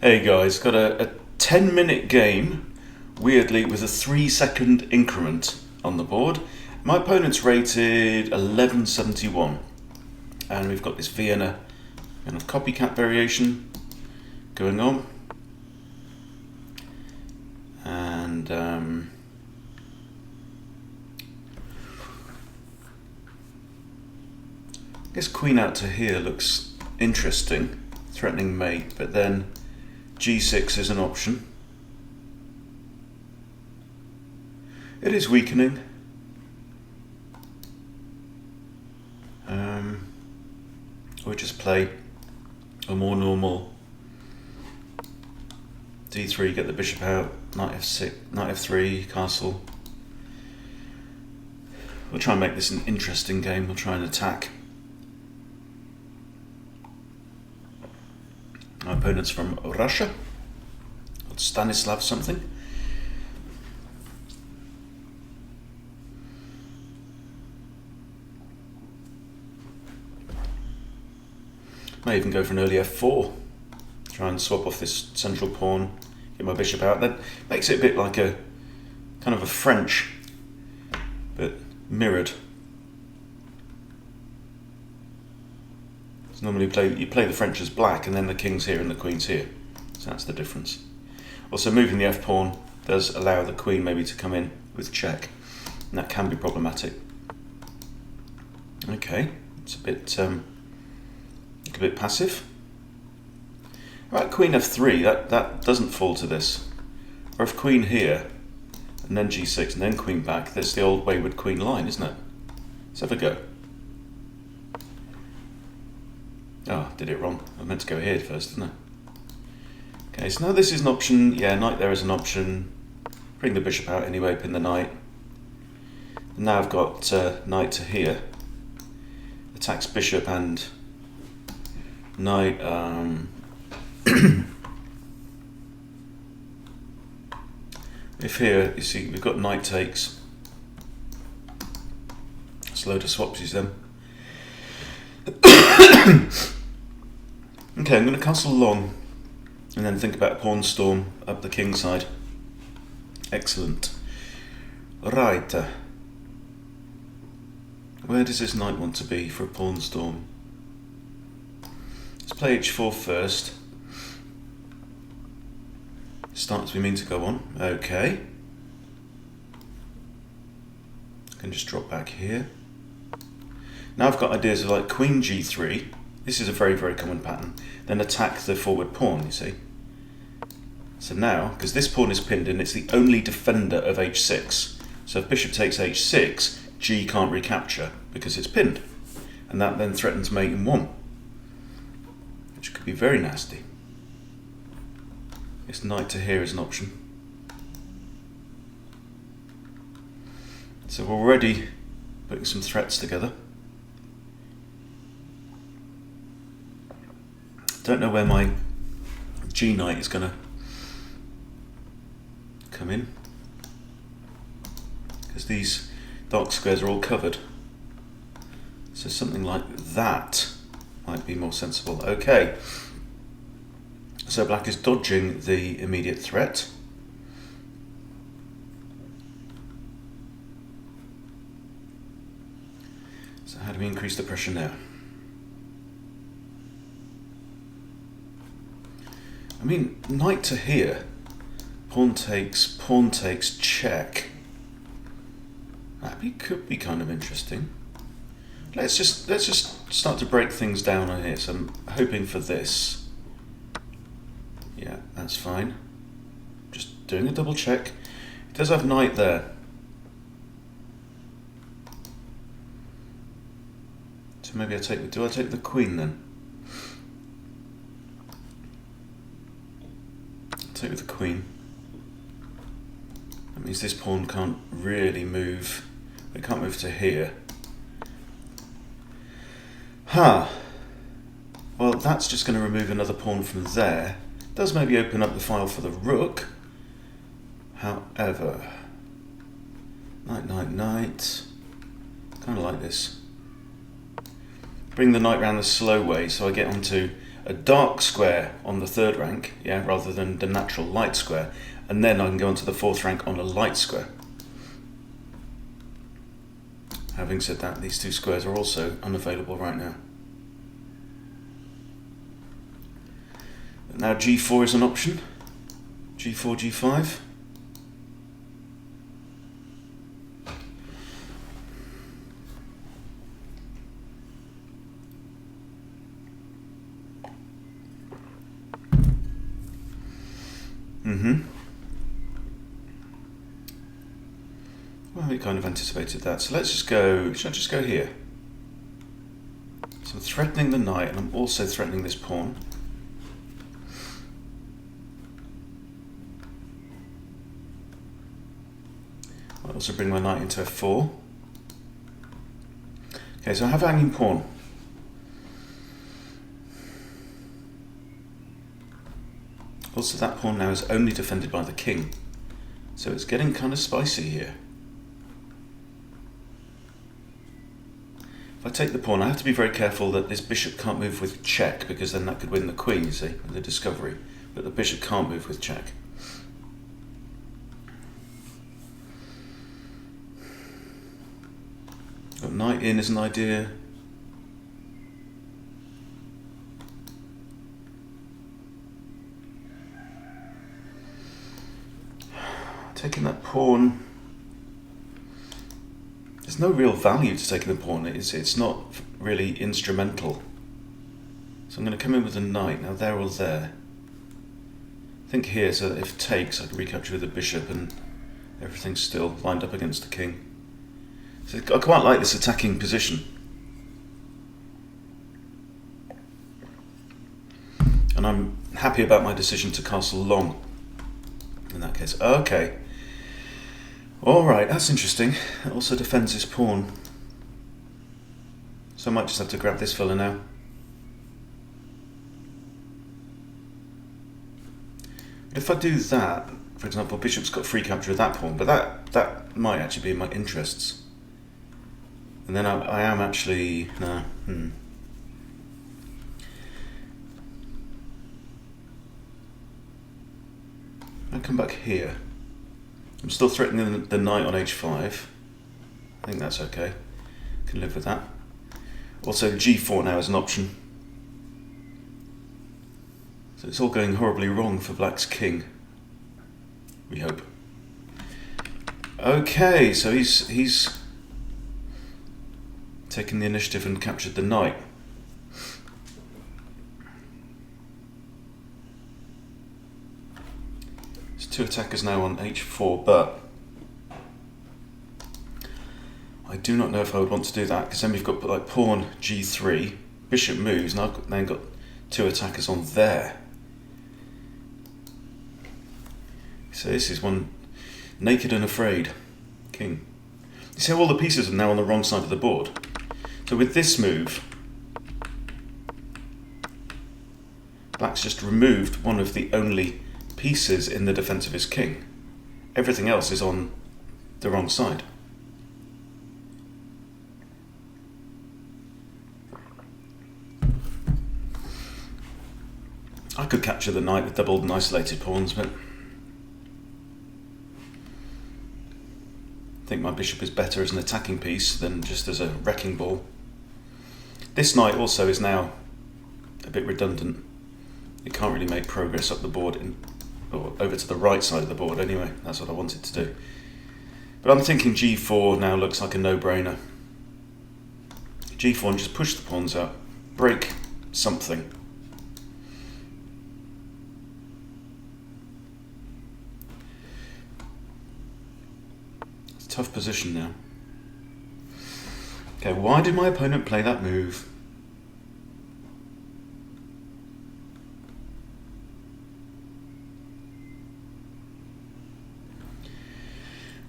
Hey guys, got a 10-minute game, weirdly with a 3-second increment on the board. My opponent's rated 1171, and we've got this Vienna kind of copycat variation going on. And I guess queen out to here looks interesting, threatening mate, but then g6 is an option. It is weakening. Or just play a more normal d3, get the bishop out, knight f6, knight f3, castle. We'll try and make this an interesting game. We'll try and attack. My opponent's from Russia, Stanislav something. May even go for an early f4, try and swap off this central pawn, get my bishop out. That makes it a bit like a kind of a French, but mirrored. So normally you play the French as black, and then the king's here and the queen's here. So that's the difference. Also, moving the f-pawn does allow the queen maybe to come in with check, and that can be problematic. Okay, it's a bit passive. Right, queen f3, that doesn't fall to this. Or if queen here, and then g6, and then queen back, that's the old wayward queen line, isn't it? Let's have a go. Oh, did it wrong. I meant to go here first, didn't I? Okay, so now this is an option. Yeah, knight there is an option. Bring the bishop out anyway, pin the knight. And now I've got knight to here. Attacks bishop and knight. If here, you see, we've got knight takes. It's a load of swapsies then. Okay, I'm going to castle long and then think about a pawn storm up the king side. Excellent. Right. Where does this knight want to be for a pawn storm? Let's play h4 first. Start as we mean to go on. Okay. I can just drop back here. Now I've got ideas of like queen g3. This is a very, very common pattern. Then attack the forward pawn, you see. So now, because this pawn is pinned and it's the only defender of h6, so if bishop takes h6, g can't recapture because it's pinned. And that then threatens mate in 1, which could be very nasty. This knight to here is an option. So we're already putting some threats together. Don't know where my g knight is going to come in, because these dark squares are all covered. So something like that might be more sensible. Okay, so black is dodging the immediate threat. So how do we increase the pressure now? I mean, knight to here, pawn takes, check. That could be kind of interesting. Let's just start to break things down on here. So I'm hoping for this. Yeah, that's fine. Just doing a double check. It does have knight there. So maybe do I take the queen then? Take with the queen. That means this pawn can't really move. It can't move to here. Well, that's just going to remove another pawn from there. It does maybe open up the file for the rook. However, knight, knight, knight. Kind of like this. Bring the knight round the slow way so I get onto a dark square on the 3rd rank, yeah, rather than the natural light square, and then I can go on to the 4th rank on a light square. Having said that, these 2 squares are also unavailable right now. Now g4 is an option. g4, g5. Well, we kind of anticipated that. So let's just go, should I just go here? So I'm threatening the knight, and I'm also threatening this pawn. I'll also bring my knight into f4. Okay, so I have a hanging pawn. Also, that pawn now is only defended by the king. So it's getting kind of spicy here. If I take the pawn, I have to be very careful that this bishop can't move with check, because then that could win the queen, you see, with the discovery. But the bishop can't move with check. Got knight in is an idea. Taking that pawn, there's no real value to taking the pawn. It's not really instrumental. So I'm going to come in with a knight. Now there or there. I think here, so that if takes, I can recapture with the bishop and everything's still lined up against the king. So I quite like this attacking position. And I'm happy about my decision to castle long in that case. Okay. Alright, that's interesting. It also defends his pawn. So I might just have to grab this fella now. If I do that, for example, bishop's got free capture of that pawn, but that might actually be in my interests. And then I am actually... I'll come back here. I'm still threatening the knight on h5. I think that's okay. Can live with that. Also g4 now is an option. So it's all going horribly wrong for black's king. We hope. Okay, so he's taken the initiative and captured the knight. There's 2 attackers now on h4, but I do not know if I would want to do that, because then we've got like pawn g3, bishop moves, and I've then got 2 attackers on there. So this is one naked and afraid king. You see how all the pieces are now on the wrong side of the board? So with this move, black's just removed one of the only pieces in the defense of his king. Everything else is on the wrong side. I could capture the knight with doubled and isolated pawns, but I think my bishop is better as an attacking piece than just as a wrecking ball. This knight also is now a bit redundant. It can't really make progress up the board, or over to the right side of the board anyway. That's what I wanted to do. But I'm thinking g4 now looks like a no-brainer. g4 and just push the pawns out. Break something. It's a tough position now. Okay, why did my opponent play that move?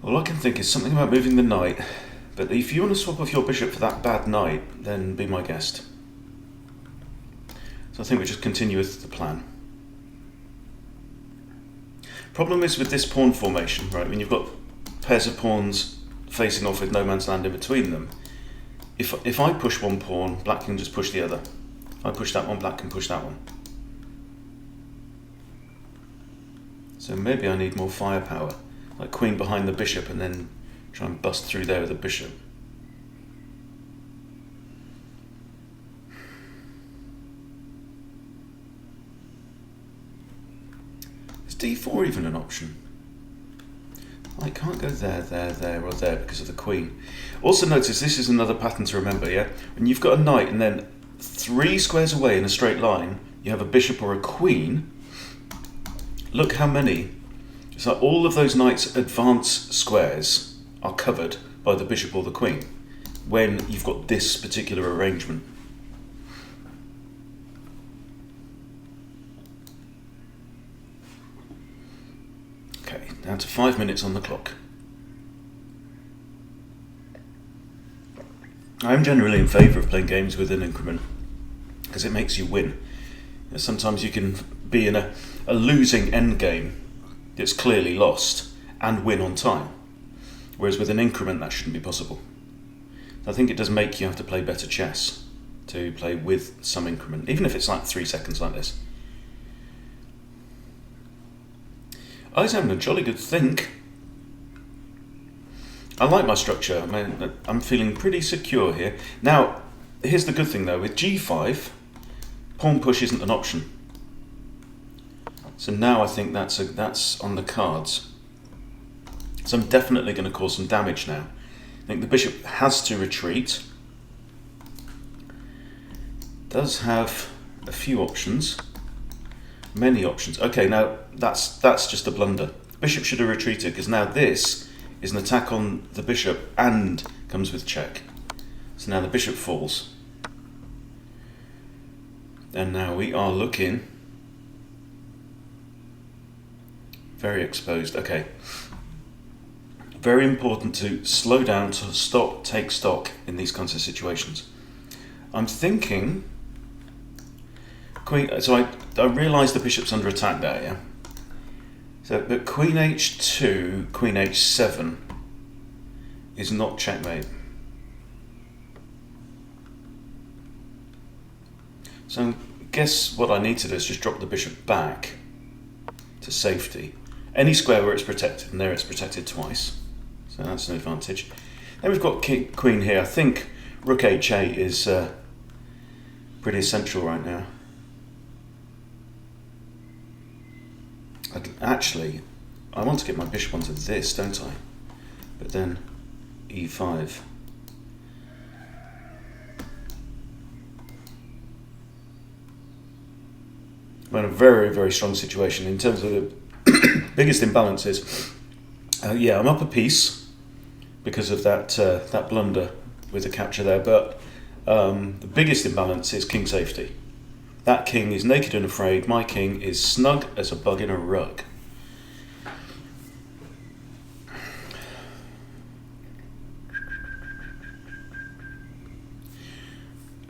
All I can think is something about moving the knight, but if you want to swap off your bishop for that bad knight, then be my guest. So I think we just continue with the plan. Problem is with this pawn formation, right, when you've got pairs of pawns facing off with no man's land in between them, if I push one pawn, black can just push the other. If I push that one, black can push that one. So maybe I need more firepower, like queen behind the bishop and then try and bust through there with the bishop. Is d4 even an option? I can't go there, there, there, or there because of the queen. Also notice this is another pattern to remember, yeah? When you've got a knight and then 3 squares away in a straight line, you have a bishop or a queen. Look how many. So all of those knights' advance squares are covered by the bishop or the queen when you've got this particular arrangement. Okay, down to 5 minutes on the clock. I'm generally in favour of playing games with an increment because it makes you win. Sometimes you can be in a losing endgame that's clearly lost and win on time, whereas with an increment that shouldn't be possible. I think it does make you have to play better chess to play with some increment, even if it's like 3 seconds like this. I was having a jolly good think. I like my structure. I mean, I'm feeling pretty secure here. Now, here's the good thing though, with g5, pawn push isn't an option. So now I think that's on the cards. So I'm definitely going to cause some damage now. I think the bishop has to retreat. Does have a few options. Many options. Okay, now that's just a blunder. The bishop should have retreated because now this is an attack on the bishop and comes with check. So now the bishop falls. And now we are looking very exposed. Okay. Very important to slow down, to stop, take stock in these kinds of situations. I'm thinking queen. So I realise the bishop's under attack there, yeah. So, but queen h2, queen h7 is not checkmate. So I guess what I need to do is just drop the bishop back to safety. Any square where it's protected, and there it's protected twice. So that's an advantage. Then we've got queen here. I think rook h8 is pretty essential right now. Actually, I want to get my bishop onto this, don't I? But then e5. We're in a very, very strong situation in terms of the biggest imbalance is, yeah, I'm up a piece because of that blunder with the capture there, but the biggest imbalance is king safety. That king is naked and afraid. My king is snug as a bug in a rug.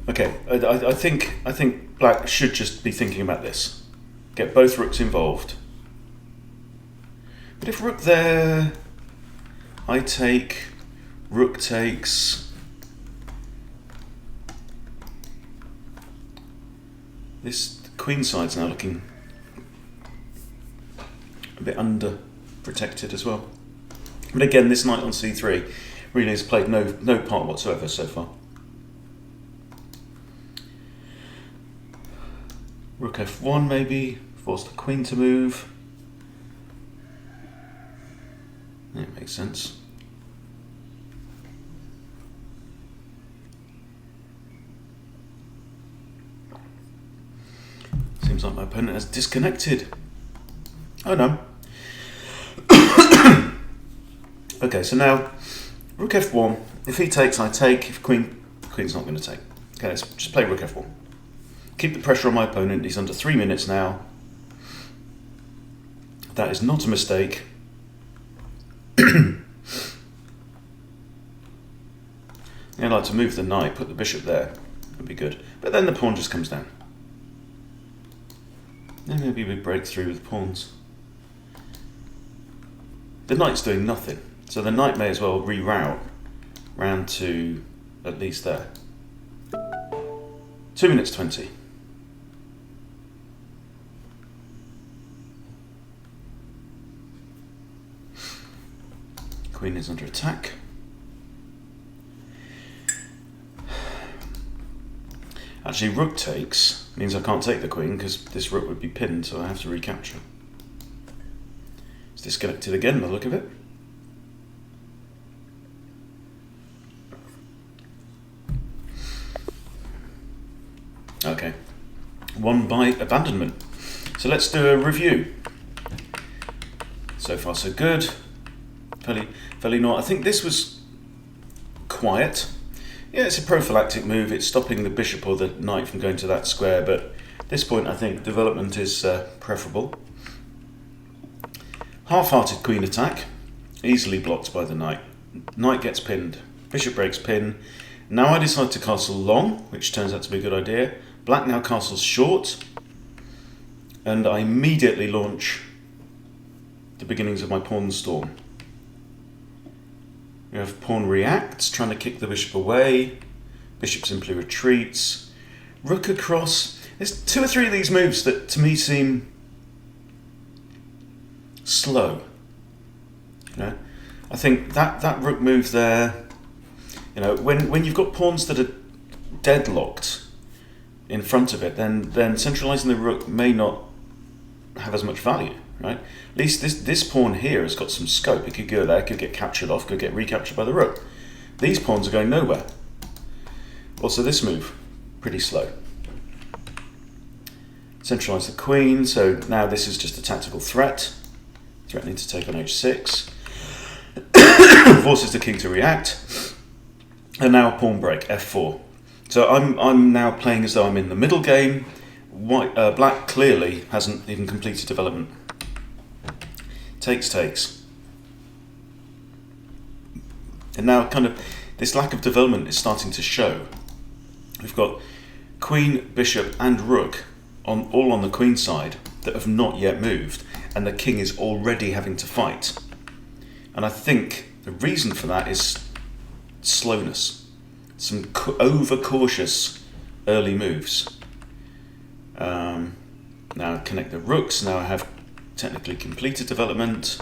Okay, I think black should just be thinking about this. Get both rooks involved. But if rook there, I take, rook takes. This queen side's now looking a bit under protected as well. But again, this knight on c3 really has played no part whatsoever so far. Rook f1 maybe, force the queen to move. That makes sense. Seems like my opponent has disconnected. Oh no. Okay, so now rook f1. If he takes, I take. If queen's not going to take. Okay, let's just play rook f1. Keep the pressure on my opponent. He's under 3 minutes now. That is not a mistake. I'd like to move the knight, put the bishop there. Would be good. But then the pawn just comes down. Then maybe we break through with pawns. The knight's doing nothing, so the knight may as well reroute round to at least there. 2 minutes 20. Queen is under attack. Actually, rook takes means I can't take the queen because this rook would be pinned, so I have to recapture. It's disconnected again by the look of it. Okay, won by abandonment. So let's do a review. So far so good. Fairly not. I think this was quiet. Yeah, it's a prophylactic move. It's stopping the bishop or the knight from going to that square, but at this point I think development is preferable. Half-hearted queen attack, easily blocked by the knight. Knight gets pinned. Bishop breaks pin. Now I decide to castle long, which turns out to be a good idea. Black now castles short, and I immediately launch the beginnings of my pawn storm. We have pawn reacts, trying to kick the bishop away. Bishop simply retreats. Rook across. There's 2 or 3 of these moves that to me seem slow. You know, I think that rook move there. You know, when you've got pawns that are deadlocked in front of it, then centralising the rook may not have as much value, right? At least this pawn here has got some scope. It could go there, could get captured off, could get recaptured by the rook. These pawns are going nowhere. Also this move, pretty slow. Centralise the queen, so now this is just a tactical threat. Threatening to take on h6. Forces the king to react. And now a pawn break, f4. So I'm now playing as though I'm in the middle game. Black clearly hasn't even completed development. Takes. And now kind of this lack of development is starting to show. We've got queen, bishop and rook all on the queen side that have not yet moved, and the king is already having to fight. And I think the reason for that is slowness. Some over-cautious early moves. Now connect the rooks. Now I have technically completed development.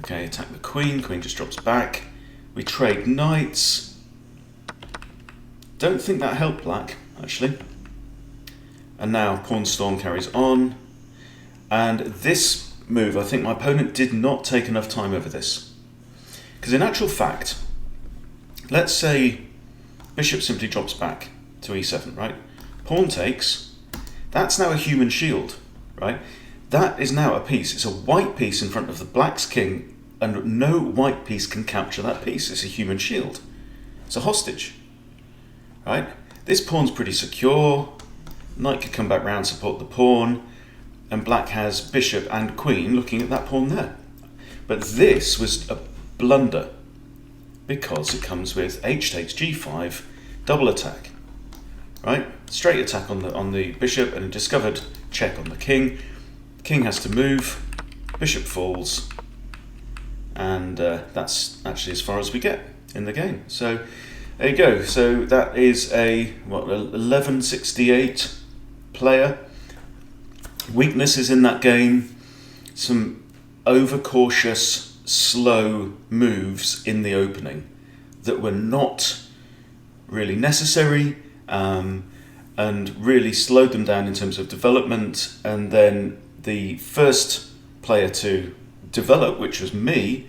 Okay, attack the queen. Queen just drops back. We trade knights. Don't think that helped black, actually. And now pawn storm carries on. And this move, I think my opponent did not take enough time over this. Because in actual fact, let's say bishop simply drops back to e7, right? Pawn takes. That's now a human shield, right? That is now a piece. It's a white piece in front of the black's king, and no white piece can capture that piece. It's a human shield. It's a hostage, right? This pawn's pretty secure. Knight could come back round, support the pawn, and black has bishop and queen looking at that pawn there. But this was a blunder because it comes with h takes g5, double attack, right? Straight attack on the bishop and a discovered check on the king. King has to move, bishop falls, and that's actually as far as we get in the game. So there you go. So that is a 1168 player. Weaknesses in that game, some overcautious, slow moves in the opening that were not really necessary, and really slowed them down in terms of development. And then the first player to develop, which was me,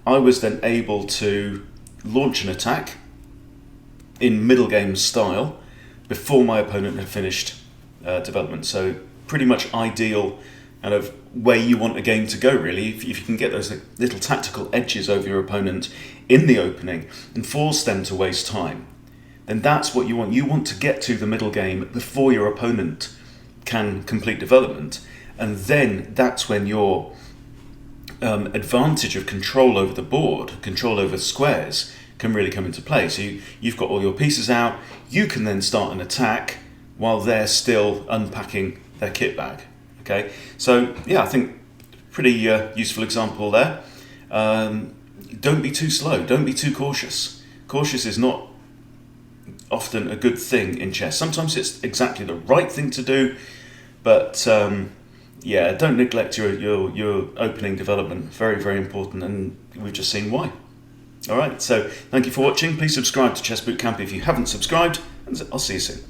I was then able to launch an attack in middle game style before my opponent had finished development. So pretty much ideal kind of way you want a game to go, really. If you can get those little tactical edges over your opponent in the opening and force them to waste time, then that's what you want. You want to get to the middle game before your opponent can complete development, and then that's when your advantage of control over the board, control over squares, can really come into play. So you've got all your pieces out, you can then start an attack while they're still unpacking their kit bag. Okay, so yeah, I think pretty useful example there. Don't be too slow, don't be too cautious. Cautious is not often a good thing in chess. Sometimes it's exactly the right thing to do, but yeah, don't neglect your opening development. Very, very important, and we've just seen why. All right, so thank you for watching. Please subscribe to Chess Boot Camp if you haven't subscribed, and I'll see you soon.